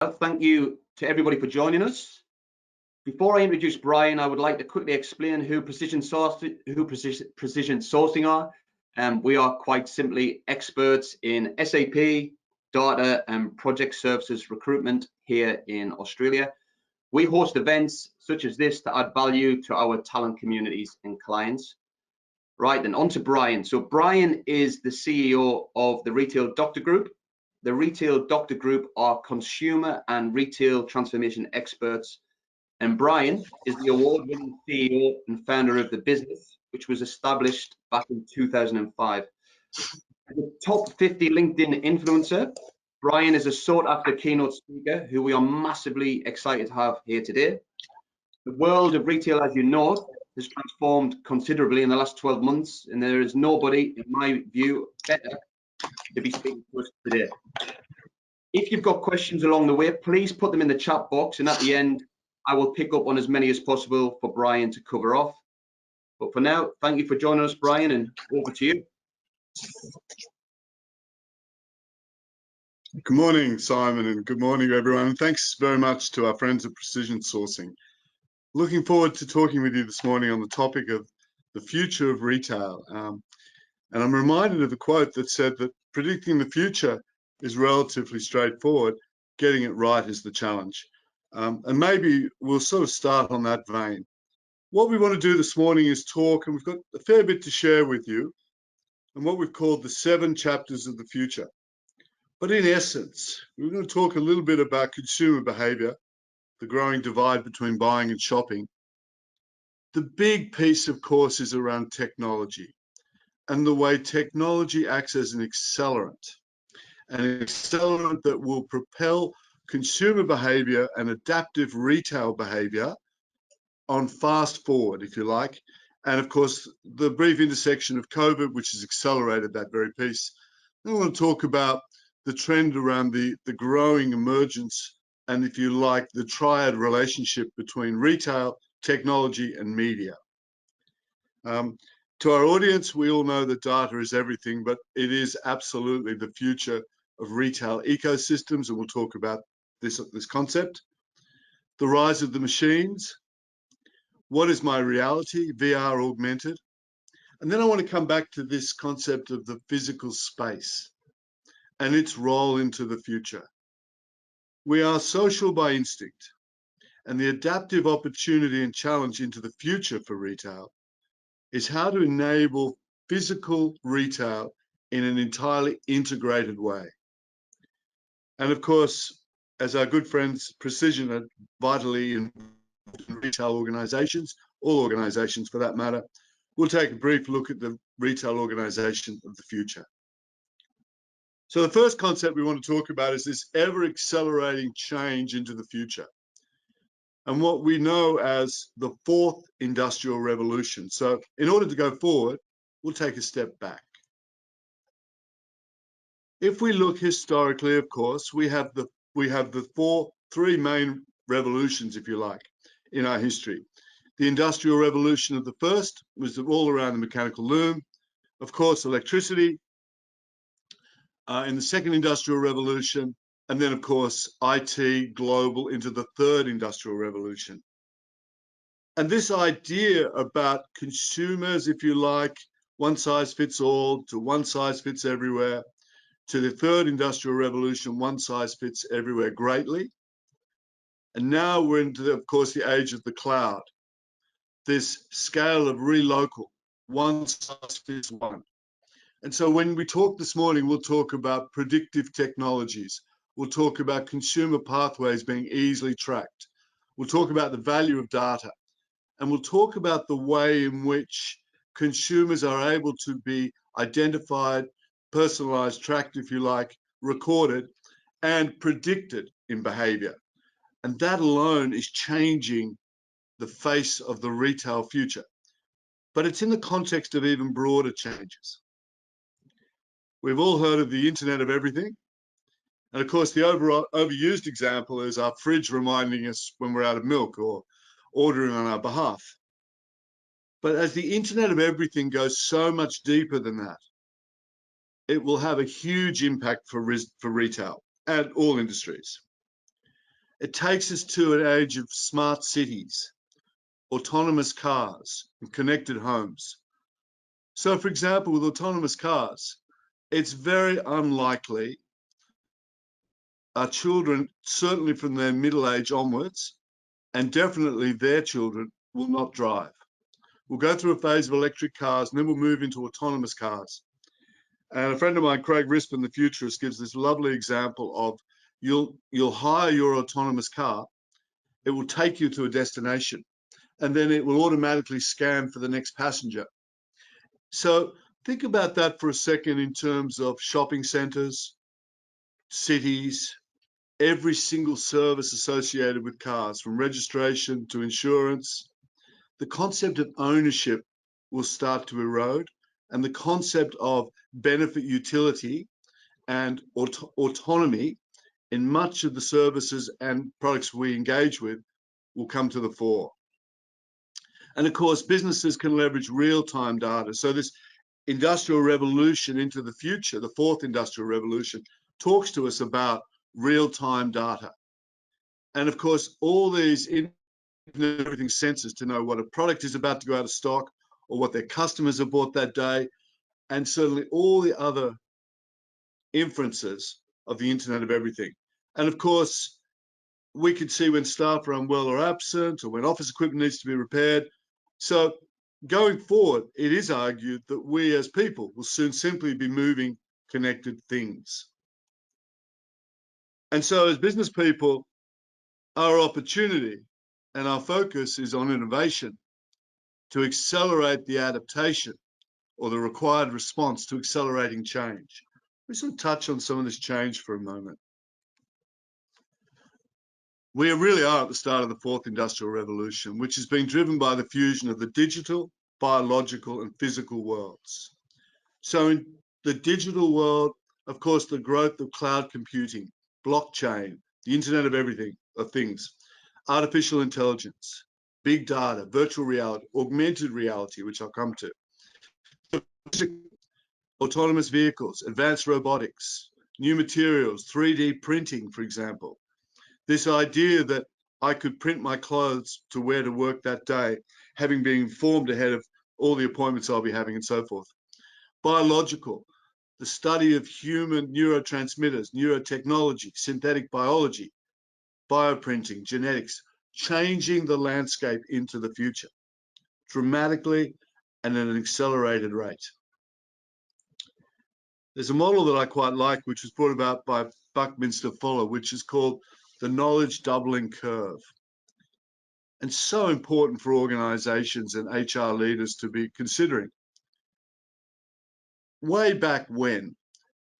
Thank you to everybody for joining us. Before I introduce Brian, I would like to quickly explain who Precision Sourcing are. We are quite simply experts in SAP, data and project services recruitment here in Australia. We host events such as this to add value to our talent communities and clients. Right, then on to Brian. So Brian is the CEO of the Retail Doctor Group. The Retail Doctor Group are consumer and retail transformation experts. And Brian is the award-winning CEO and founder of the business, which was established back in 2005. As a top 50 LinkedIn influencer, Brian is a sought-after keynote speaker who we are massively excited to have here today. The world of retail, as you know, has transformed considerably in the last 12 months, and there is nobody, in my view, better to be speaking to us today. If you've got questions along the way, please put them in the chat box, and at the end, I will pick up on as many as possible for Brian to cover off. But for now, thank you for joining us, Brian, and over to you. Good morning, Simon, and good morning, everyone. Thanks very much to our friends at Precision Sourcing. Looking forward to talking with you this morning on the topic of the future of retail. And I'm reminded of a quote that said that predicting the future is relatively straightforward. Getting it right is the challenge. And maybe we'll sort of start on that vein. What we want to do this morning is talk, and we've got a fair bit to share with you, and what we've called the 7 chapters of the future. But in essence, we're going to talk a little bit about consumer behavior, the growing divide between buying and shopping. The big piece, of course, is around technology and the way technology acts as an accelerant that will propel consumer behavior and adaptive retail behavior on fast forward, if you like. And of course, the brief intersection of COVID, which has accelerated that very piece. I want to talk about the trend around the growing emergence and, if you like, the triad relationship between retail, technology, and media. To our audience, we all know that data is everything, but it is absolutely the future of retail ecosystems, and we'll talk about this concept. The rise of the machines. What is my reality? VR augmented. And then I want to come back to this concept of the physical space and its role into the future. We are social by instinct, and the adaptive opportunity and challenge into the future for retail is how to enable physical retail in an entirely integrated way. And of course, as our good friends Precision are vitally involved in retail organizations, all organizations for that matter, we'll take a brief look at the retail organization of the future. So the first concept we want to talk about is this ever-accelerating change into the future, and what we know as the 4th industrial revolution. So in order to go forward, we'll take a step back. If we look historically, of course, we have the three main revolutions, if you like, in our history. The industrial revolution of the first was all around the mechanical loom, of course, electricity, in the second industrial revolution, and then, of course, IT global into the 3rd industrial revolution. And this idea about consumers, if you like, one size fits all to one size fits everywhere, to the 3rd industrial revolution, one size fits everywhere greatly. And now we're into, of course, the age of the cloud. This scale of relocal, one size fits one. And so when we talk this morning, we'll talk about predictive technologies. We'll talk about consumer pathways being easily tracked. We'll talk about the value of data. And we'll talk about the way in which consumers are able to be identified, personalized, tracked, if you like, recorded, and predicted in behavior. And that alone is changing the face of the retail future. But it's in the context of even broader changes. We've all heard of the Internet of Everything. And of course, the overused example is our fridge reminding us when we're out of milk or ordering on our behalf. But as the Internet of Everything goes so much deeper than that, it will have a huge impact for retail and all industries. It takes us to an age of smart cities, autonomous cars, and connected homes. So, for example, with autonomous cars, it's very unlikely our children, certainly from their middle age onwards, and definitely their children, will not drive. We'll go through a phase of electric cars, and then we'll move into autonomous cars. And a friend of mine, Craig Rispin, the futurist, gives this lovely example of you'll hire your autonomous car, it will take you to a destination, and then it will automatically scan for the next passenger. So think about that for a second in terms of shopping centers, cities, every single service associated with cars, from registration to insurance. The concept of ownership will start to erode, and the concept of benefit utility and autonomy in much of the services and products we engage with will come to the fore. And of course, businesses can leverage real-time data. So this industrial revolution into the future, the fourth industrial revolution, talks to us about real-time data. And of course, all these everything sensors to know what a product is about to go out of stock or what their customers have bought that day, and certainly all the other inferences of the Internet of Everything. And of course, we can see when staff are unwell or absent, or when office equipment needs to be repaired. So going forward, it is argued that we as people will soon simply be moving connected things. And so as business people, our opportunity and our focus is on innovation to accelerate the adaptation or the required response to accelerating change. We sort of touch on some of this change for a moment. We really are at the start of the fourth industrial revolution, which is being driven by the fusion of the digital, biological, and physical worlds. So in the digital world, of course, the growth of cloud computing, blockchain, the Internet of Everything, of things, artificial intelligence, big data, virtual reality, augmented reality, which I'll come to, autonomous vehicles, advanced robotics, new materials, 3D printing, for example. This idea that I could print my clothes to wear to work that day, having been informed ahead of all the appointments I'll be having and so forth. Biological, the study of human neurotransmitters, neurotechnology, synthetic biology, bioprinting, genetics, changing the landscape into the future dramatically and at an accelerated rate. There's a model that I quite like, which was brought about by Buckminster Fuller, which is called the knowledge doubling curve. And so important for organizations and HR leaders to be considering. Way back when,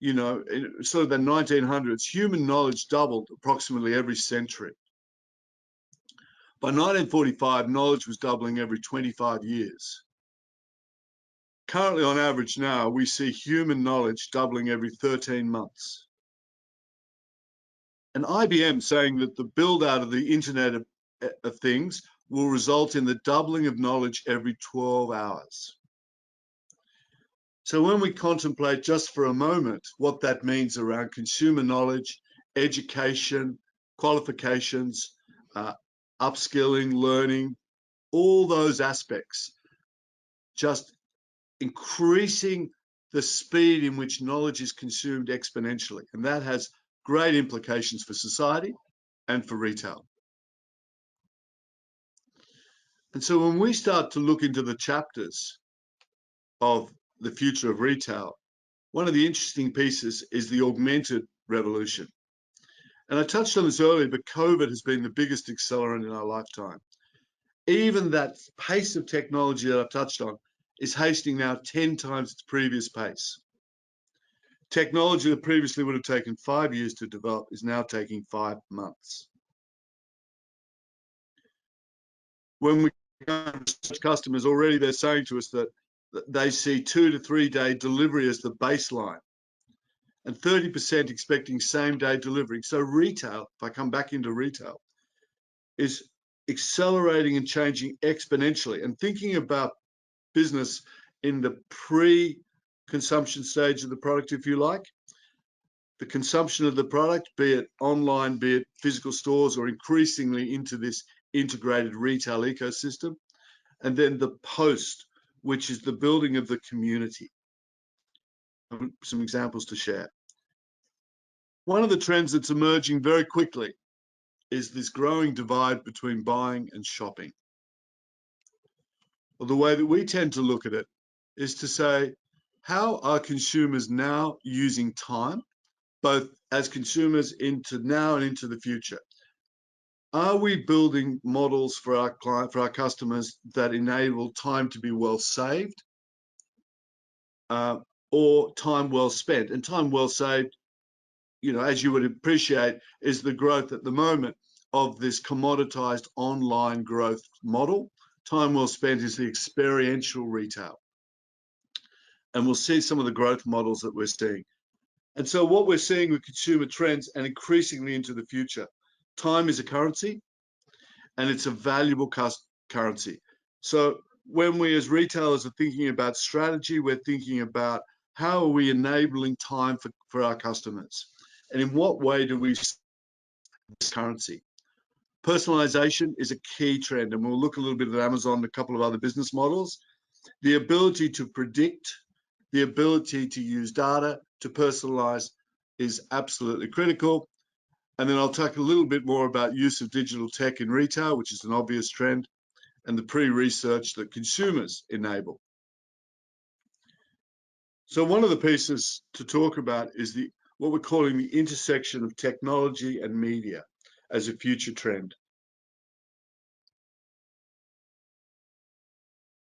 you know, in sort of the 1900s, human knowledge doubled approximately every century. By 1945, knowledge was doubling every 25 years. Currently, on average now, we see human knowledge doubling every 13 months. And IBM saying that the build out of the Internet of Things will result in the doubling of knowledge every 12 hours. So when we contemplate just for a moment what that means around consumer knowledge, education, qualifications, upskilling, learning, all those aspects, just increasing the speed in which knowledge is consumed exponentially. And that has great implications for society and for retail. And so when we start to look into the chapters of the future of retail, one of the interesting pieces is the augmented revolution. And I touched on this earlier, but COVID has been the biggest accelerant in our lifetime. Even that pace of technology that I've touched on is hastening now 10 times its previous pace. Technology that previously would have taken 5 years to develop is now taking 5 months. When we research customers already, they're saying to us that they see 2 to 3 day delivery as the baseline, and 30% expecting same day delivery. So retail, if I come back into retail, is accelerating and changing exponentially. And thinking about business in the pre-consumption stage of the product, if you like, the consumption of the product, be it online, be it physical stores, or increasingly into this integrated retail ecosystem. And then the post, which is the building of the community. Some examples to share. One of the trends that's emerging very quickly is this growing divide between buying and shopping. Well, the way that we tend to look at it is to say, how are consumers now using time, both as consumers into now and into the future? Are we building models for our customers that enable time to be well saved, or time well spent? And time well saved, you know, as you would appreciate, is the growth at the moment of this commoditized online growth model. Time well spent is the experiential retail. And we'll see some of the growth models that we're seeing. And so what we're seeing with consumer trends and increasingly into the future, time is a currency, and it's a valuable currency. So when we as retailers are thinking about strategy, we're thinking about how are we enabling time for our customers? And in what way do we use this currency? Personalization is a key trend, and we'll look a little bit at Amazon and a couple of other business models. The ability to predict, the ability to use data to personalize is absolutely critical. And then I'll talk a little bit more about use of digital tech in retail, which is an obvious trend, and the pre-research that consumers enable. So one of the pieces to talk about is what we're calling the intersection of technology and media as a future trend.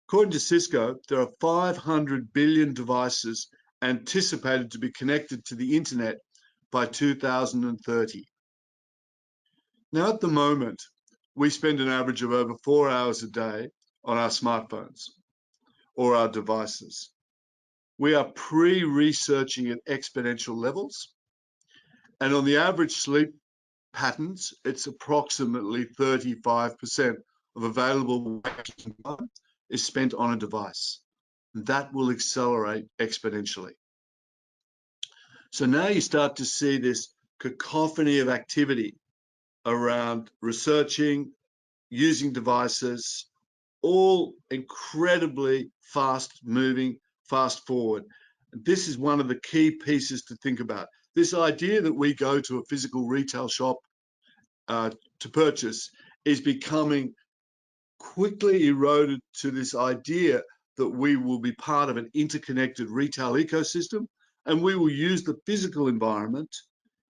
According to Cisco, there are 500 billion devices anticipated to be connected to the internet by 2030. Now, at the moment, we spend an average of over 4 hours a day on our smartphones or our devices. We are pre-researching at exponential levels. And on the average sleep patterns, it's approximately 35% of available waking time is spent on a device. That will accelerate exponentially. So now you start to see this cacophony of activity around researching, using devices, all incredibly fast moving, fast forward. This is one of the key pieces to think about. This idea that we go to a physical retail shop to purchase is becoming quickly eroded to this idea that we will be part of an interconnected retail ecosystem, and we will use the physical environment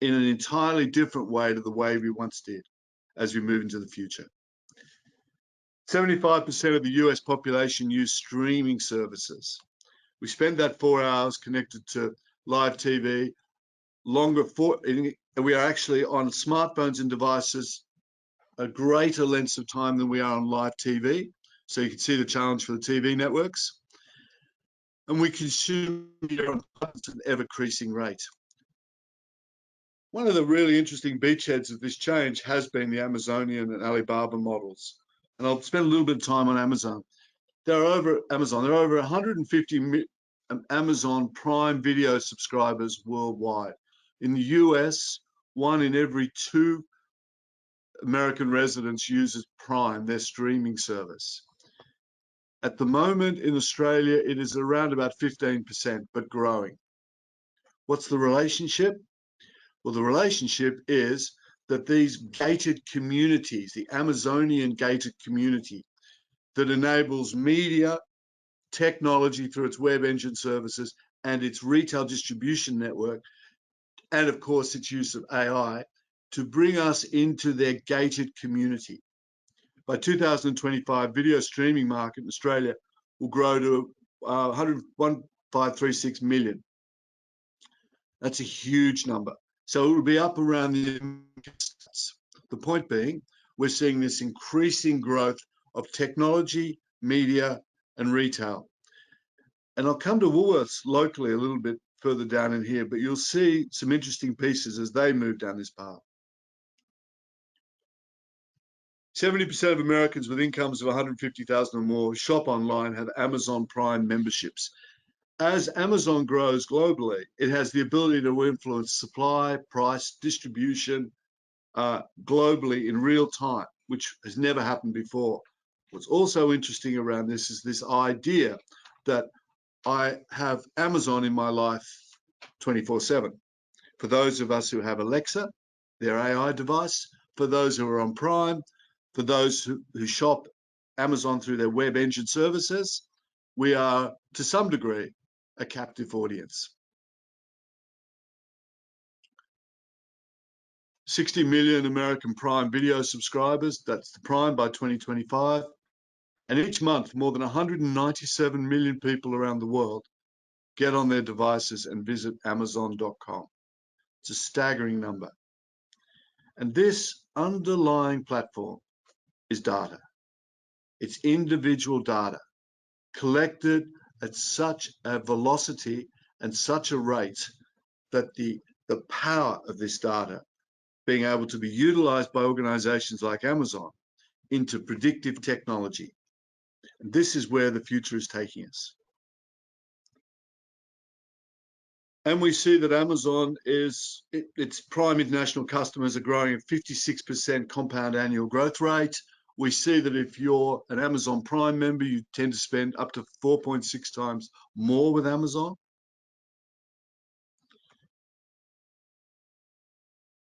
in an entirely different way to the way we once did as we move into the future. 75% of the US population use streaming services. We spend that 4 hours connected to live TV, and we are actually on smartphones and devices a greater lengths of time than we are on live TV. So you can see the challenge for the TV networks. And we consume media on an ever-increasing rate. One of the really interesting beachheads of this change has been the Amazonian and Alibaba models. And I'll spend a little bit of time on Amazon. There are over 150 Amazon Prime Video subscribers worldwide. In the US, 1 in every 2 American residents uses Prime, their streaming service. At the moment in Australia, it is around about 15%, but growing. What's the relationship? Well, the relationship is that these gated communities, the Amazonian gated community that enables media, technology through its web engine services and its retail distribution network, and of course its use of AI, to bring us into their gated community. By 2025, video streaming market in Australia will grow to 1.536 million. That's a huge number. So it will be up around the point being, we're seeing this increasing growth of technology, media, and retail. And I'll come to Woolworths locally a little bit further down in here, but you'll see some interesting pieces as they move down this path. 70% of Americans with incomes of 150,000 or more shop online have Amazon Prime memberships. As Amazon grows globally, it has the ability to influence supply, price, distribution globally in real time, which has never happened before. What's also interesting around this is this idea that I have Amazon in my life 24/7. For those of us who have Alexa, their AI device, for those who are on Prime, for those who shop Amazon through their web engine services, we are, to some degree, a captive audience. 60 million American Prime Video subscribers, that's the Prime by 2025. And each month, more than 197 million people around the world get on their devices and visit Amazon.com. It's a staggering number. And this underlying platform is data. It's individual data collected at such a velocity and such a rate that the power of this data being able to be utilized by organizations like Amazon into predictive technology. And this is where the future is taking us. And we see that Amazon is, its Prime international customers are growing at 56% compound annual growth rate. We see that if you're an Amazon Prime member, you tend to spend up to 4.6 times more with Amazon.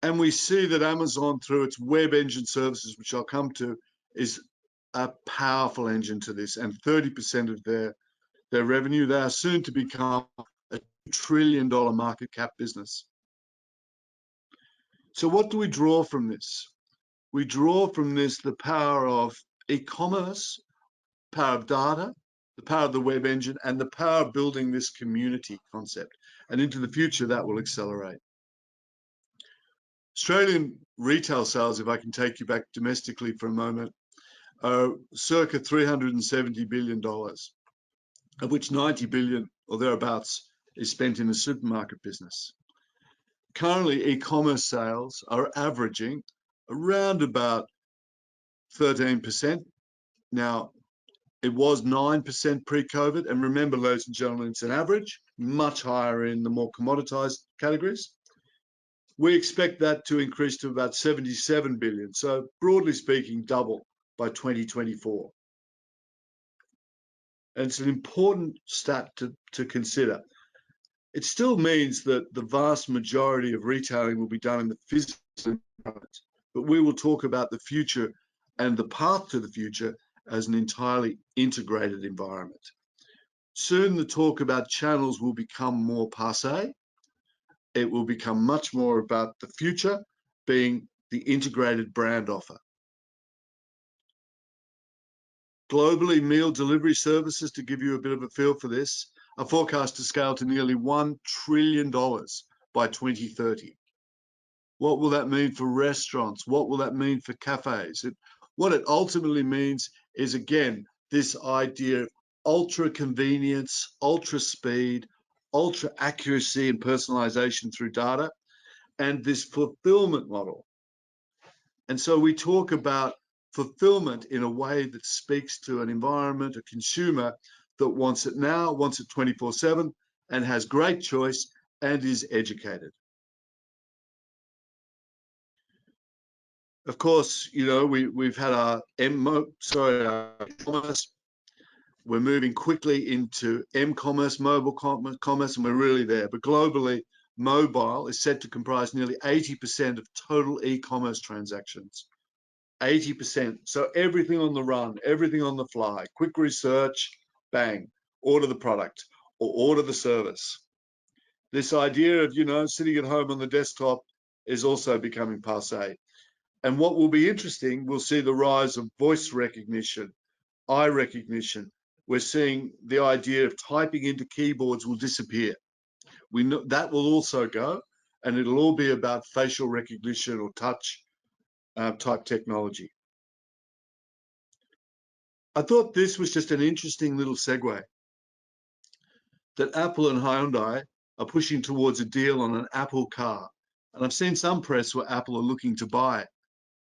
And we see that Amazon, through its web engine services, which I'll come to, is a powerful engine to this, and 30% of their revenue. They are soon to become a $2 trillion market cap business. So what do we draw from this? We draw from this the power of e-commerce, power of data, the power of the web engine, and the power of building this community concept. And into the future, that will accelerate. Australian retail sales, if I can take you back domestically for a moment, are circa $370 billion, of which 90 billion or thereabouts is spent in the supermarket business. Currently, e-commerce sales are averaging around about 13%. Now, it was 9% pre-COVID. And remember, ladies and gentlemen, it's an average, much higher in the more commoditized categories. We expect that to increase to about 77 billion. So broadly speaking, double by 2024. And it's an important stat to consider. It still means that the vast majority of retailing will be done in the physical environment, but we will talk about the future and the path to the future as an entirely integrated environment. Soon the talk about channels will become more passé. It will become much more about the future being the integrated brand offer. Globally, meal delivery services, to give you a bit of a feel for this, are forecast to scale to nearly $1 trillion by 2030. What will that mean for restaurants? What will that mean for cafes? What it ultimately means is, again, this idea of ultra convenience, ultra speed, ultra accuracy and personalization through data, and this fulfillment model. And so we talk about fulfillment in a way that speaks to an environment, a consumer that wants it now, wants it 24/7, and has great choice and is educated. Of course, you know, we've had our commerce. We're moving quickly into m-commerce, mobile commerce, and we're really there. But globally, mobile is set to comprise nearly 80% of total e-commerce transactions. 80%. So everything on the run, everything on the fly, quick research, bang, order the product or order the service. This idea of, you know, sitting at home on the desktop is also becoming passé. And what will be interesting, we'll see the rise of voice recognition, eye recognition. We're seeing the idea of typing into keyboards will disappear. We know that will also go, and it'll all be about facial recognition or touch type technology. I thought this was just an interesting little segue that Apple and Hyundai are pushing towards a deal on an Apple car. And I've seen some press where Apple are looking to buy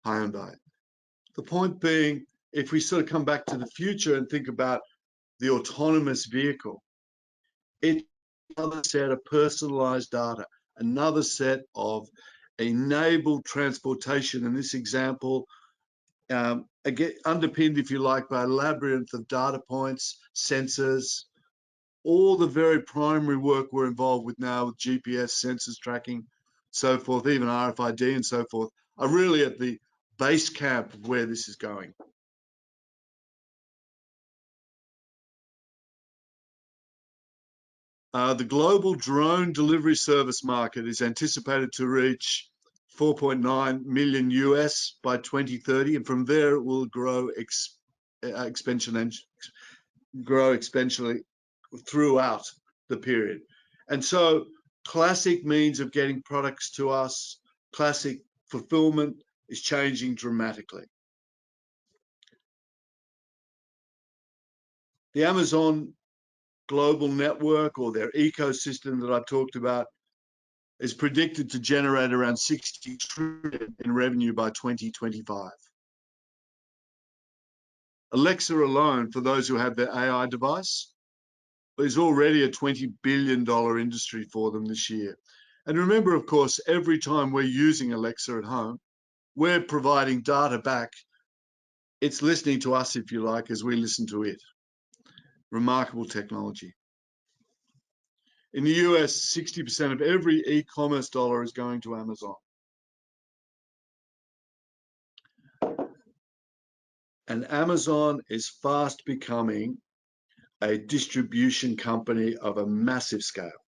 Hyundai. The point being, if we sort of come back to the future and think about the autonomous vehicle, It's another set of personalized data, another set of enabled transportation. In this example, again, underpinned, if you like, by a labyrinth of data points, sensors, all the very primary work we're involved with now with GPS, sensors tracking, so forth, even RFID and so forth, are really at the base camp of where this is going. The global drone delivery service market is anticipated to reach 4.9 million US by 2030, and from there it will grow exponentially throughout the period. And so classic means of getting products to us, classic fulfillment is changing dramatically. The Amazon global network, or their ecosystem that I've talked about, is predicted to generate around 60 trillion in revenue by 2025. Alexa alone, for those who have their AI device, is already a $20 billion industry for them this year. And remember, of course, every time we're using Alexa at home, we're providing data back. It's listening to us, if you like, as we listen to it. Remarkable technology. In the US, 60% of every e-commerce dollar is going to Amazon. And Amazon is fast becoming a distribution company of a massive scale.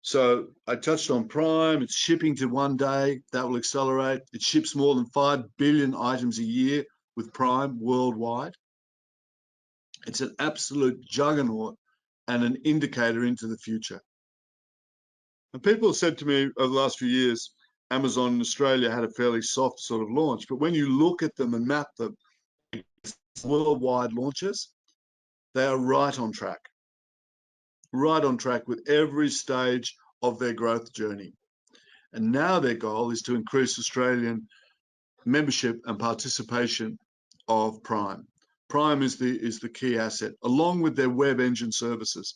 So I touched on Prime, it's shipping to one day, that will accelerate. It ships more than 5 billion items a year with Prime worldwide. It's an absolute juggernaut and an indicator into the future. And people have said to me over the last few years, Amazon in Australia had a fairly soft sort of launch, but when you look at them and map them, worldwide launches, they are right on track with every stage of their growth journey. And now their goal is to increase Australian membership and participation of Prime. Prime is the key asset, along with their web engine services.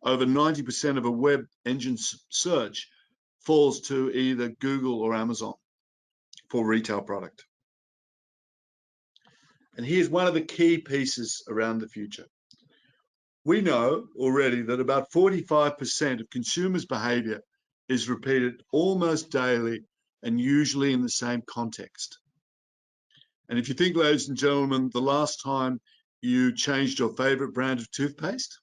Over 90% of a web engine search falls to either Google or Amazon for retail product. And here's one of the key pieces around the future. We know already that about 45% of consumers' behavior is repeated almost daily and usually in the same context. And if you think, ladies and gentlemen, the last time you changed your favorite brand of toothpaste,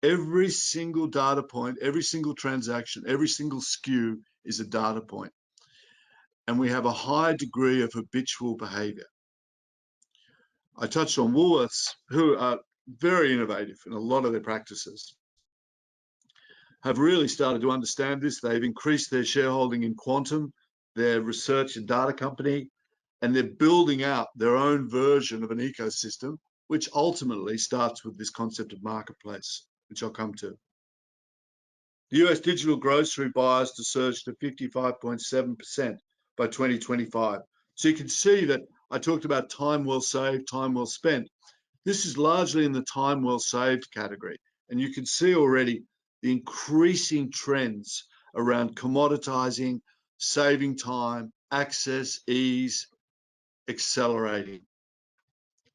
every single data point, every single transaction, every single SKU is a data point. And we have a high degree of habitual behavior. I touched on Woolworths, who are very innovative in a lot of their practices, have really started to understand this. They've increased their shareholding in Quantum, their research and data company, and they're building out their own version of an ecosystem, which ultimately starts with this concept of marketplace, which I'll come to. The US digital grocery buyers to surge to 55.7% by 2025. So you can see that I talked about time well saved, time well spent. This is largely in the time well saved category. And you can see already the increasing trends around commoditizing, saving time, access, ease, accelerating.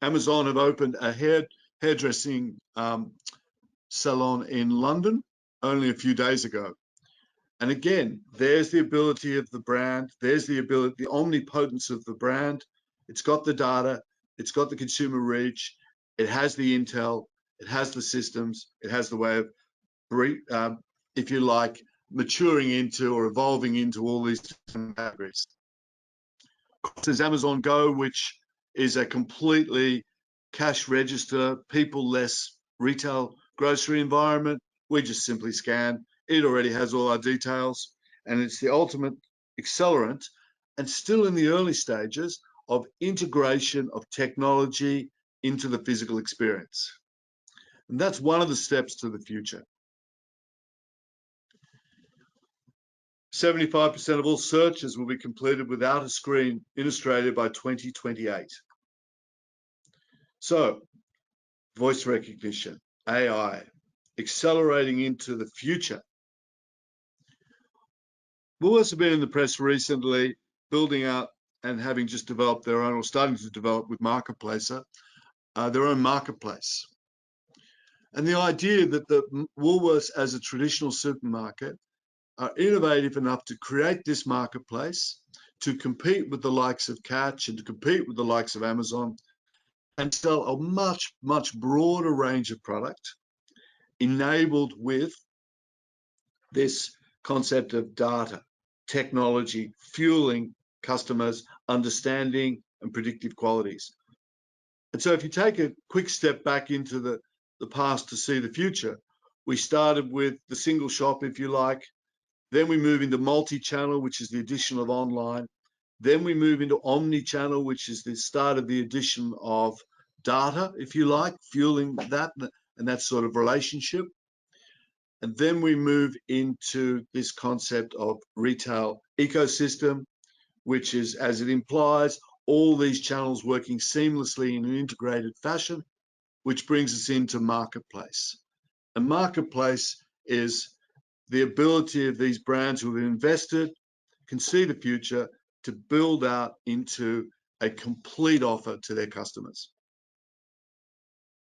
Amazon have opened a hairdressing salon in London only a few days ago. And again, there's the ability of the brand, there's the ability, the omnipotence of the brand. It's got the data, it's got the consumer reach, it has the intel, it has the systems, it has the way of, if you like, maturing into or evolving into all these different categories. There's Amazon Go, which is a completely cash register, people-less retail grocery environment. We just simply scan. It already has all our details, and it's the ultimate accelerant, and still in the early stages of integration of technology into the physical experience. And that's one of the steps to the future. 75% of all searches will be completed without a screen in Australia by 2028. So, voice recognition, AI, accelerating into the future. Woolworths have been in the press recently, building out and having just developed their own, or starting to develop with Marketplacer, their own marketplace. And the idea that the Woolworths as a traditional supermarket are innovative enough to create this marketplace to compete with the likes of Catch and to compete with the likes of Amazon and sell a much, much broader range of product enabled with this concept of data, technology, fueling customers' understanding and predictive qualities. And so if you take a quick step back into the past to see the future, we started with the single shop, if you like. Then we move into multi-channel, which is the addition of online. Then we move into omni-channel, which is the start of the addition of data, if you like, fueling that and that sort of relationship. And then we move into this concept of retail ecosystem, which is, as it implies, all these channels working seamlessly in an integrated fashion, which brings us into marketplace. A marketplace is the ability of these brands who have invested, can see the future, to build out into a complete offer to their customers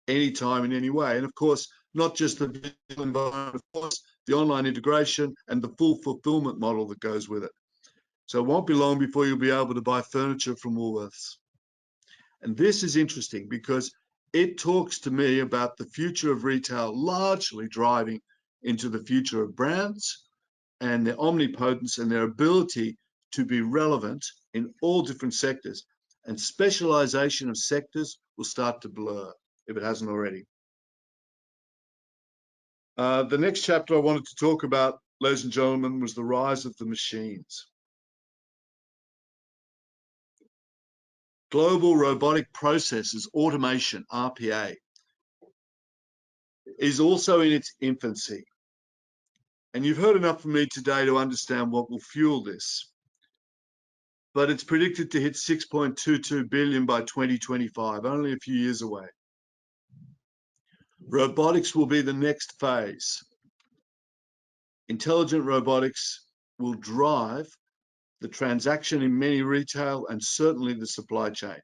anytime in any way. And of course, not just the digital environment, of course, the online integration and the full fulfillment model that goes with it. So it won't be long before you'll be able to buy furniture from Woolworths. And this is interesting because it talks to me about the future of retail largely driving into the future of brands and their omnipotence and their ability to be relevant in all different sectors. And specialization of sectors will start to blur if it hasn't already. The next chapter I wanted to talk about, ladies and gentlemen, was the rise of the machines. Global robotic processes, automation, RPA, is also in its infancy. And you've heard enough from me today to understand what will fuel this. But it's predicted to hit 6.22 billion by 2025, only a few years away. Robotics will be the next phase. Intelligent robotics will drive the transaction in many retail and certainly the supply chain.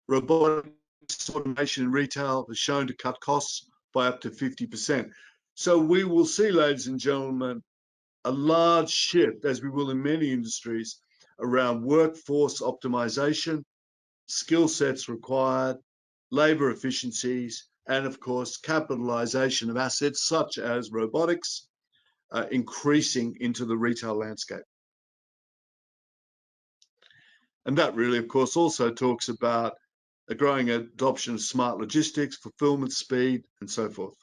Robotics automation in retail is shown to cut costs by up to 50%. So we will see, ladies and gentlemen, a large shift, as we will in many industries, around workforce optimization, skill sets required, labor efficiencies, and of course, capitalization of assets such as robotics, increasing into the retail landscape. And that really, of course, also talks about a growing adoption of smart logistics, fulfillment speed, and so forth.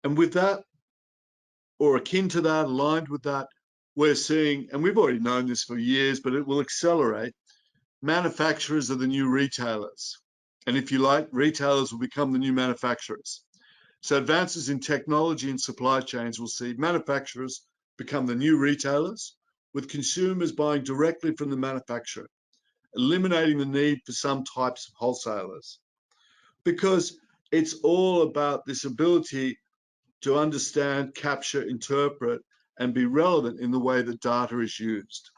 And with that, or akin to that, aligned with that, we're seeing, and we've already known this for years, but it will accelerate, manufacturers are the new retailers. And if you like, retailers will become the new manufacturers. So advances in technology and supply chains will see manufacturers become the new retailers, with consumers buying directly from the manufacturer, eliminating the need for some types of wholesalers. Because it's all about this ability to understand, capture, interpret, and be relevant in the way that data is used.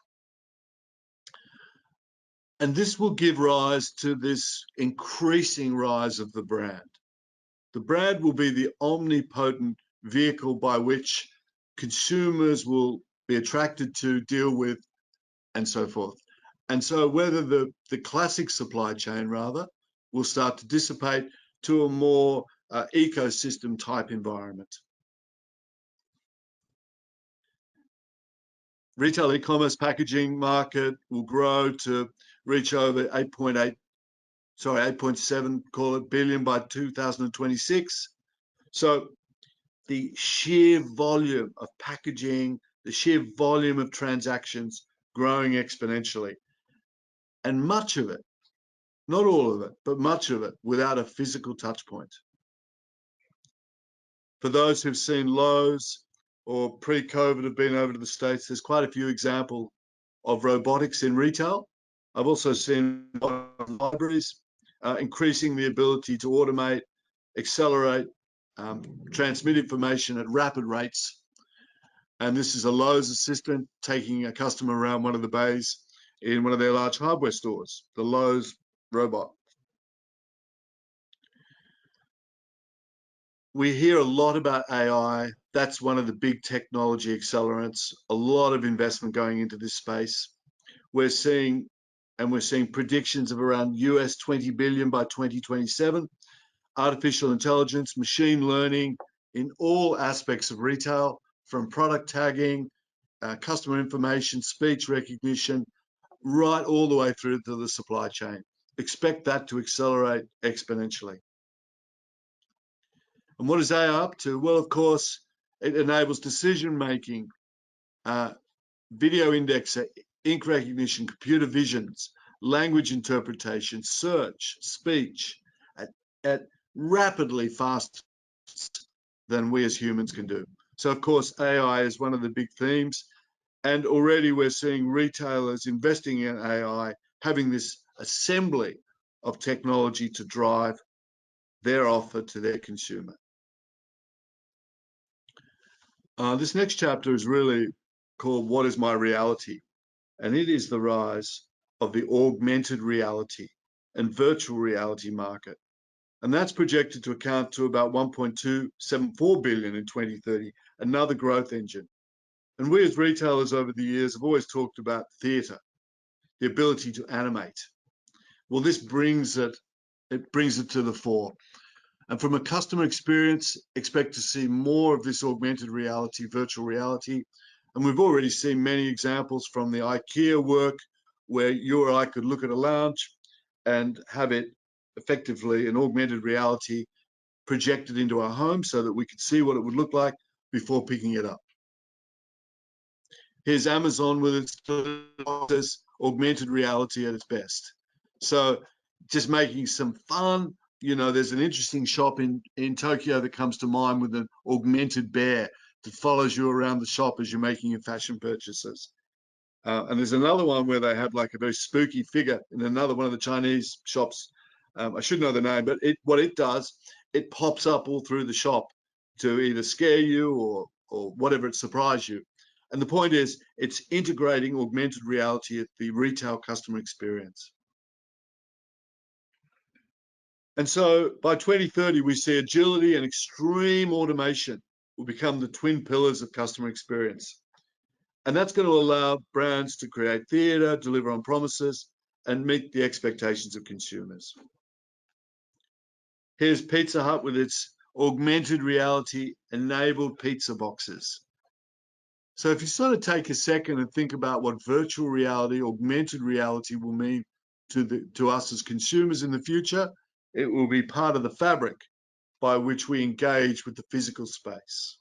And this will give rise to this increasing rise of the brand. The brand will be the omnipotent vehicle by which consumers will be attracted to, deal with, and so forth. And so whether the classic supply chain, rather, will start to dissipate to a more ecosystem type environment. Retail e-commerce packaging market will grow to reach over 8.7, call it, billion by 2026. So the sheer volume of packaging, the sheer volume of transactions growing exponentially. And much of it, not all of it, but much of it without a physical touch point. For those who've seen Lowe's or pre-COVID have been over to the States, there's quite a few examples of robotics in retail. I've also seen libraries increasing the ability to automate, accelerate, transmit information at rapid rates. And this is a Lowe's assistant taking a customer around one of the bays in one of their large hardware stores, the Lowe's robot. We hear a lot about AI. That's one of the big technology accelerants, a lot of investment going into this space. We're seeing predictions of around US 20 billion by 2027. Artificial intelligence, machine learning in all aspects of retail, from product tagging, customer information, speech recognition, right all the way through to the supply chain. Expect that to accelerate exponentially. And what is AI up to? Well, of course, it enables decision making, video indexer, ink recognition, computer visions, language interpretation, search, speech at rapidly faster than we as humans can do. So of course, AI is one of the big themes. And already we're seeing retailers investing in AI, having this assembly of technology to drive their offer to their consumer. This next chapter is really called What is My Reality? And it is the rise of the augmented reality and virtual reality market. And that's projected to account to about 1.274 billion in 2030, another growth engine. And we as retailers over the years have always talked about theatre, the ability to animate. Well, this brings it to the fore. And from a customer experience, expect to see more of this augmented reality, virtual reality. And we've already seen many examples from the IKEA work where you or I could look at a lounge and have it effectively an augmented reality projected into our home so that we could see what it would look like before picking it up. Here's Amazon with its augmented reality at its best. So just making some fun. You know, there's an interesting shop in Tokyo that comes to mind with an augmented bear that follows you around the shop as you're making your fashion purchases. And there's another one where they have like a very spooky figure in another one of the Chinese shops. I should know the name, but what it does, it pops up all through the shop to either scare you or whatever, it surprise you. And the point is, it's integrating augmented reality at the retail customer experience. And so by 2030, we see agility and extreme automation will become the twin pillars of customer experience. And that's going to allow brands to create theatre, deliver on promises, and meet the expectations of consumers. Here's Pizza Hut with its augmented reality enabled pizza boxes. So if you sort of take a second and think about what virtual reality, augmented reality will mean to us as consumers in the future, it will be part of the fabric by which we engage with the physical space.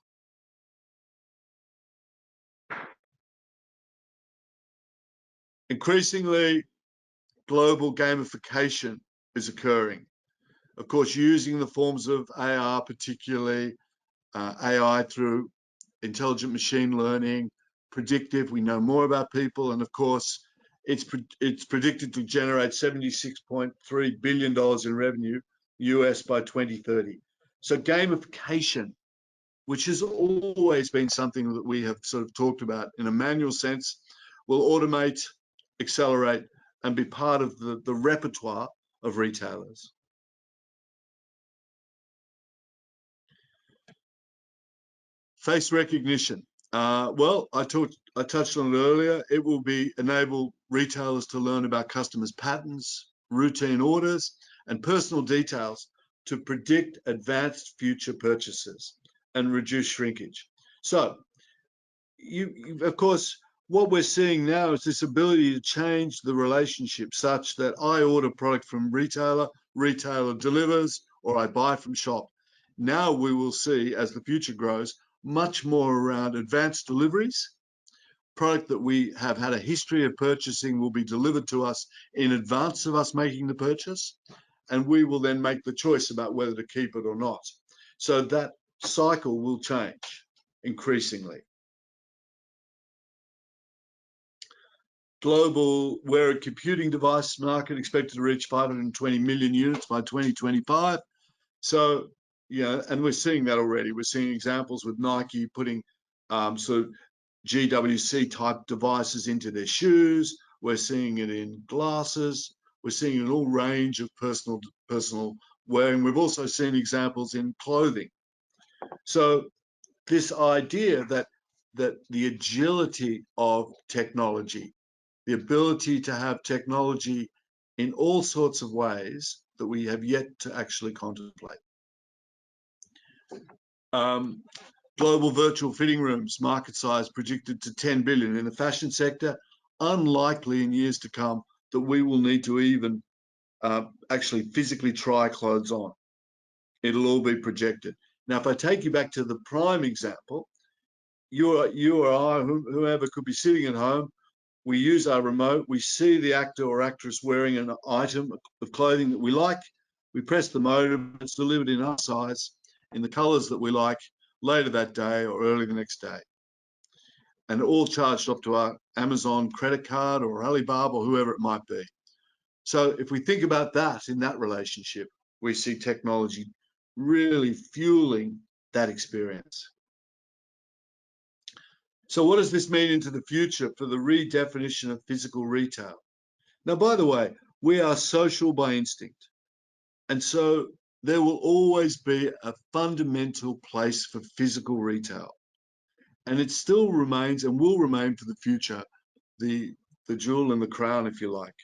Increasingly, global gamification is occurring. Of course, using the forms of AR, particularly AI through intelligent machine learning, predictive, we know more about people, and of course, it's predicted to generate $76.3 billion in revenue US by 2030. So gamification, which has always been something that we have sort of talked about in a manual sense, will automate, accelerate, and be part of the repertoire of retailers. Face recognition. Well, I touched on it earlier. It will enable retailers to learn about customers' patterns, routine orders, and personal details to predict advanced future purchases and reduce shrinkage. So, of course, what we're seeing now is this ability to change the relationship such that I order product from retailer delivers, or I buy from shop. Now we will see, as the future grows, much more around advanced deliveries. Product that we have had a history of purchasing will be delivered to us in advance of us making the purchase, and we will then make the choice about whether to keep it or not. So that cycle will change increasingly. global wear and computing device market expected to reach 520 million units by 2025. So, yeah, and we're seeing that already. We're seeing examples with Nike putting sort of GWC type devices into their shoes. We're seeing it in glasses. We're seeing it in all range of personal wearing. We've also seen examples in clothing. So this idea that the agility of technology, the ability to have technology in all sorts of ways that we have yet to actually contemplate. Global virtual fitting rooms, market size predicted to 10 billion in the fashion sector. Unlikely in years to come that we will need to even actually physically try clothes on. It'll all be projected. Now, if I take you back to the prime example, you or I, whoever could be sitting at home, we use our remote, we see the actor or actress wearing an item of clothing that we like, we press the modem, it's delivered in our size, in the colors that we like, later that day or early the next day. And all charged up to our Amazon credit card or Alibaba or whoever it might be. So if we think about that in that relationship, we see technology really fueling that experience. So what does this mean into the future for the redefinition of physical retail? Now, by the way, we are social by instinct. And so there will always be a fundamental place for physical retail. And it still remains and will remain for the future, the jewel in the crown, if you like.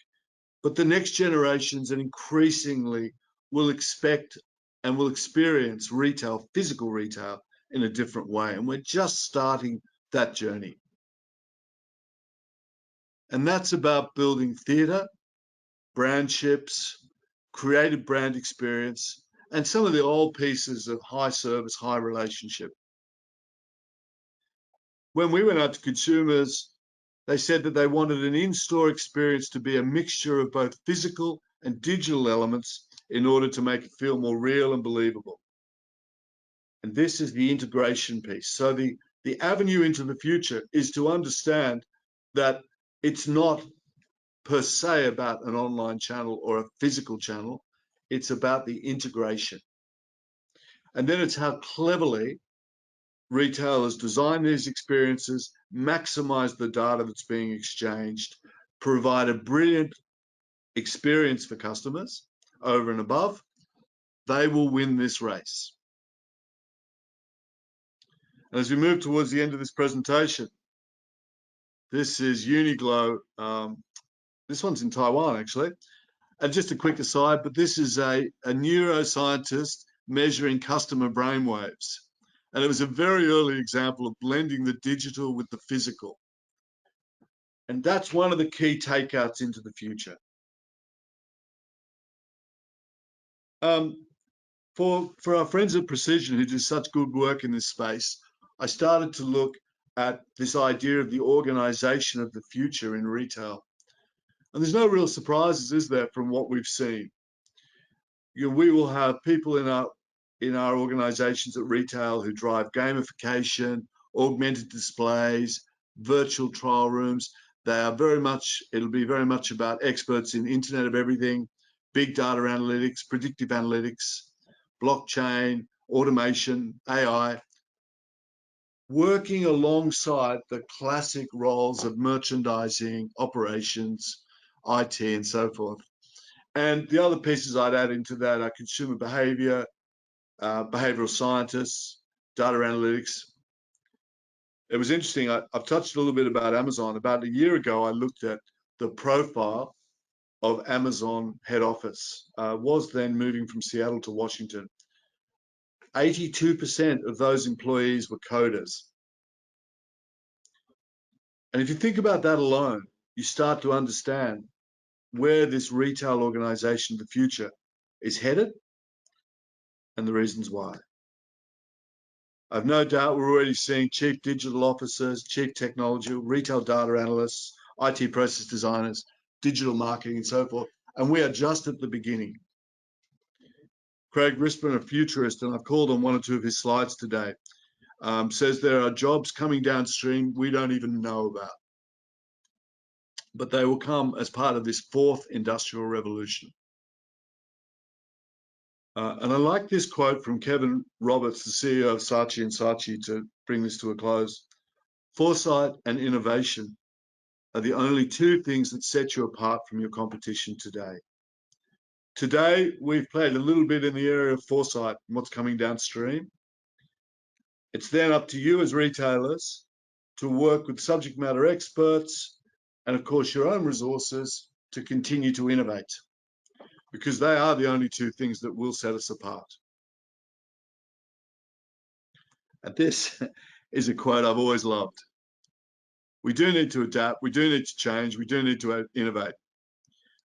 But the next generations and increasingly will expect and will experience retail, physical retail, in a different way. And we're just starting that journey. And that's about building theatre, brand ships, creative brand experience, and some of the old pieces of high service, high relationship. When we went out to consumers, they said that they wanted an in-store experience to be a mixture of both physical and digital elements in order to make it feel more real and believable. And this is the integration piece. So the avenue into the future is to understand that it's not per se about an online channel or a physical channel. It's about the integration. And then it's how cleverly retailers design these experiences, maximize the data that's being exchanged, provide a brilliant experience for customers over and above. They will win this race. And as we move towards the end of this presentation, this is Uniqlo. This one's in Taiwan, actually. And just a quick aside, but this is a neuroscientist measuring customer brainwaves. And it was a very early example of blending the digital with the physical. And that's one of the key takeouts into the future. For our friends at Precision who do such good work in this space, I started to look at this idea of the organization of the future in retail. And there's no real surprises, is there, from what we've seen? We will have people in our organizations at retail who drive gamification, augmented displays, virtual trial rooms. They are it'll be very much about experts in Internet of Everything, big data analytics, predictive analytics, blockchain, automation, AI, working alongside the classic roles of merchandising, operations, IT, and so forth. And the other pieces I'd add into that are consumer behavior, behavioral scientists, data analytics. It was interesting. I've touched a little bit about Amazon. About a year ago, I looked at the profile of Amazon head office. Was then moving from Seattle to Washington. 82% of those employees were coders. And if you think about that alone, you start to understand where this retail organization of the future is headed and the reasons why. I've no doubt we're already seeing chief digital officers, chief technology, retail data analysts, IT process designers, digital marketing, and so forth. And we are just at the beginning. Craig Rispin, a futurist, and I've called on one or two of his slides today, says there are jobs coming downstream we don't even know about. but they will come as part of this fourth industrial revolution. And I like this quote from Kevin Roberts, the CEO of Saatchi & Saatchi, to bring this to a close. Foresight and innovation are the only two things that set you apart from your competition today. Today, we've played a little bit in the area of foresight and what's coming downstream. It's then up to you as retailers to work with subject matter experts and, of course, your own resources to continue to innovate, because they are the only two things that will set us apart. And this is a quote I've always loved. We do need to adapt, we do need to change, we do need to innovate.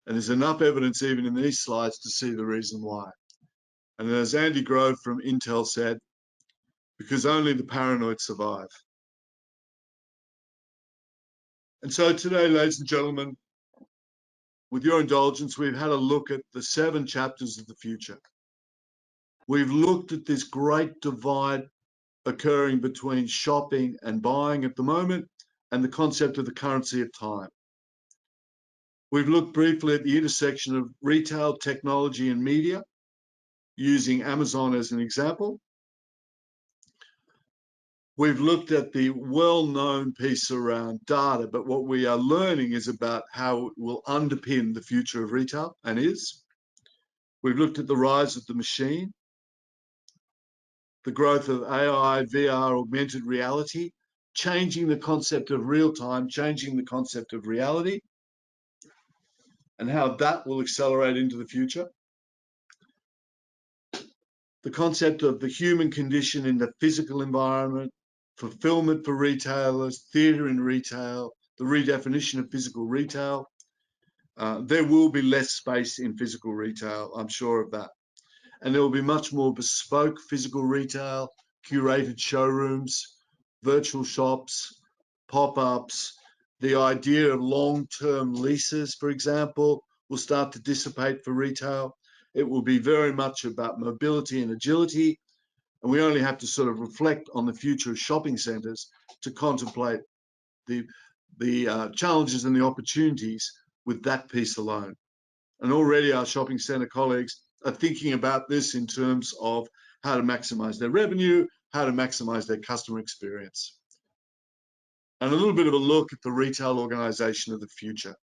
And there's enough evidence even in these slides to see the reason why. And as Andy Grove from Intel said, because only the paranoid survive. And so today, ladies and gentlemen, with your indulgence, we've had a look at the 7 chapters of the future. We've looked at this great divide occurring between shopping and buying at the moment and the concept of the currency of time. We've looked briefly at the intersection of retail, technology, and media, using Amazon as an example. We've looked at the well-known piece around data, but what we are learning is about how it will underpin the future of retail, and is. We've looked at the rise of the machine, the growth of AI, VR, augmented reality, changing the concept of real time, changing the concept of reality, and how that will accelerate into the future. The concept of the human condition in the physical environment, fulfillment for retailers, theatre in retail, the redefinition of physical retail. There will be less space in physical retail, I'm sure of that. And there will be much more bespoke physical retail, curated showrooms, virtual shops, pop-ups. The idea of long-term leases, for example, will start to dissipate for retail. It will be very much about mobility and agility. And we only have to sort of reflect on the future of shopping centres to contemplate the challenges and the opportunities with that piece alone. And already our shopping centre colleagues are thinking about this in terms of how to maximise their revenue, how to maximise their customer experience. And a little bit of a look at the retail organisation of the future.